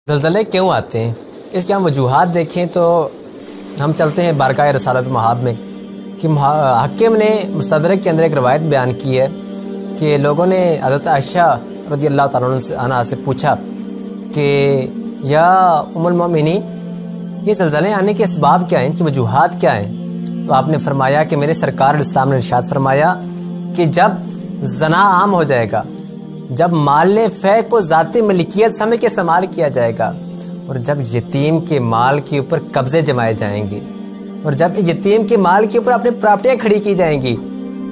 زلزلے کیوں آتے ہیں؟ اس کے ہم وجوہات دیکھیں تو ہم چلتے ہیں بارگاہ رسالت مآب میں کہ حاکم نے مستدرک کے اندر ایک روایت بیان کی ہے کہ لوگوں نے حضرت عائشہ رضی اللہ تعالیٰ عنہ سے پوچھا کہ یا ام المؤمنین یہ زلزلے آنے کے اسباب کیا ہیں، ان کی وجوہات کیا ہیں؟ تو آپ نے فرمایا کہ میرے سرکار اسلام نے ارشاد فرمایا کہ جب زنا عام ہو جائے گا، جب مال فے کو ذاتی ملکیت سمجھ کے استعمال کیا جائے گا، اور جب یتیم کے مال کے اوپر قبضے جمائے جائیں گے، اور جب یتیم کے مال کے اوپر اپنی پراپرٹیاں کھڑی کی جائیں گی،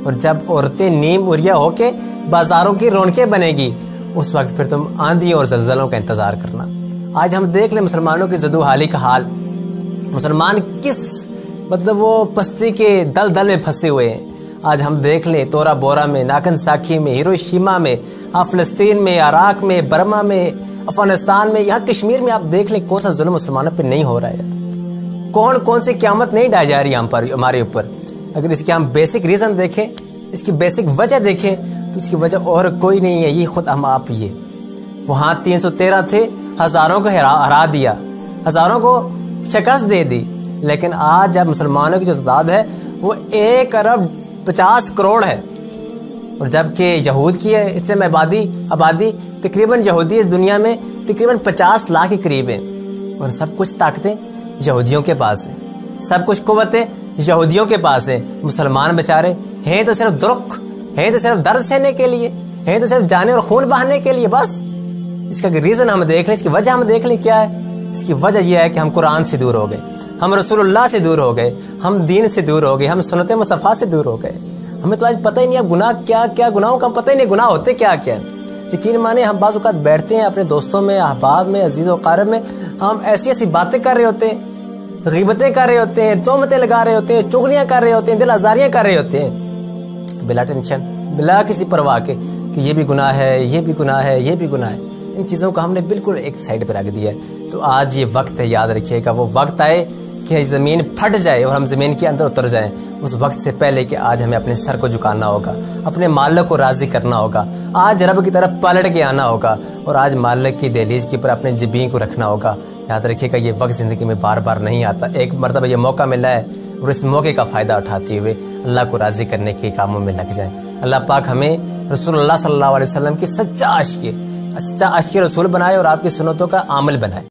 اور جب عورتیں نیم اریا ہو کے بازاروں کی رونقیں بنے گی، اس وقت پھر تم آندھیوں اور زلزلوں کا انتظار کرنا۔ آج ہم دیکھ لیں مسلمانوں کی زدو حالی کا حال، مسلمان کس وہ پستی کے دل میں پھنسے ہوئے ہیں۔ آج ہم دیکھ لیں تورا بورا میں، ناگن ساکھی میں، ہیروشیما میں، فلسطین میں، عراق میں، برما میں، افغانستان میں، یہاں کشمیر میں آپ دیکھ لیں کون سا ظلم مسلمانوں پہ نہیں ہو رہا ہے یار، کون سی قیامت نہیں ڈائی جا رہی ہمارے اوپر۔ اگر اس کے ہم بیسک ریزن دیکھیں، اس کی بیسک وجہ دیکھیں تو اس کی وجہ اور کوئی نہیں ہے، یہ خود ہم آپ ہی ہے۔ وہاں 313 تھے، ہزاروں کو ہرا دیا، ہزاروں کو شکست دے دی، لیکن آج اب مسلمانوں کی جو تعداد ہے وہ 1 ارب 50 کروڑ ہے، اور جبکہ یہود کی ہے اس ٹائم آبادی تقریباً یہودی اس دنیا میں تقریباً 50 لاکھ کے قریب ہیں، اور سب کچھ طاقتیں یہودیوں کے پاس ہیں، سب کچھ قوتیں یہودیوں کے پاس ہیں۔ مسلمان بیچارے ہیں تو صرف دکھ، ہیں تو صرف درد سہنے کے لیے، ہیں تو صرف جانے اور خون بہانے کے لیے بس۔ اس کا ریزن ہم دیکھ لیں، اس کی وجہ ہم دیکھ لیں کیا ہے۔ اس کی وجہ یہ ہے کہ ہم قرآن سے دور ہو گئے، ہم رسول اللہ سے دور ہو گئے، ہم دین سے دور ہو گئے، ہم سنت مصطفیٰ سے دور ہو گئے۔ ہمیں تو آج پتہ ہی نہیں ہے گناہ کیا، گناہوں کا پتہ ہی نہیں، گناہ ہوتے کیا۔ یقین مانے ہم بعض اوقات بیٹھتے ہیں اپنے دوستوں میں، احباب میں، عزیز و اقارب میں، ہم ایسی باتیں کر رہے ہوتے ہیں، غیبتیں کر رہے ہوتے ہیں، تہمتیں لگا رہے ہوتے ہیں، چغلیاں کر رہے ہوتے ہیں، دل آزاریاں کر رہے ہوتے ہیں، بلا ٹینشن، بلا کسی پرواہ کے کہ یہ بھی گناہ ہے، یہ بھی گناہ ہے، یہ بھی گناہ ہے۔ ان چیزوں کو ہم نے بالکل ایک سائڈ پہ رکھ دیا ہے۔ تو آج یہ وقت ہے، یاد رکھیے گا، وہ وقت آئے کہ زمین پھٹ جائے اور ہم زمین کے اندر اتر جائیں، اس وقت سے پہلے کہ آج ہمیں اپنے سر کو جھکانا ہوگا، اپنے مالک کو راضی کرنا ہوگا، آج رب کی طرف پلٹ کے آنا ہوگا، اور آج مالک کی دہلیز کے اوپر اپنے جبین کو رکھنا ہوگا۔ یاد رکھیے گا، یہ وقت زندگی میں بار بار نہیں آتا، ایک مرتبہ یہ موقع ملا ہے، اور اس موقع کا فائدہ اٹھاتے ہوئے اللہ کو راضی کرنے کے کاموں میں لگ جائیں۔ اللہ پاک ہمیں رسول اللہ صلی اللہ علیہ وسلم کی سچا عاشق رسول بنائے اور آپ کی سنتوں کا عامل بنائے۔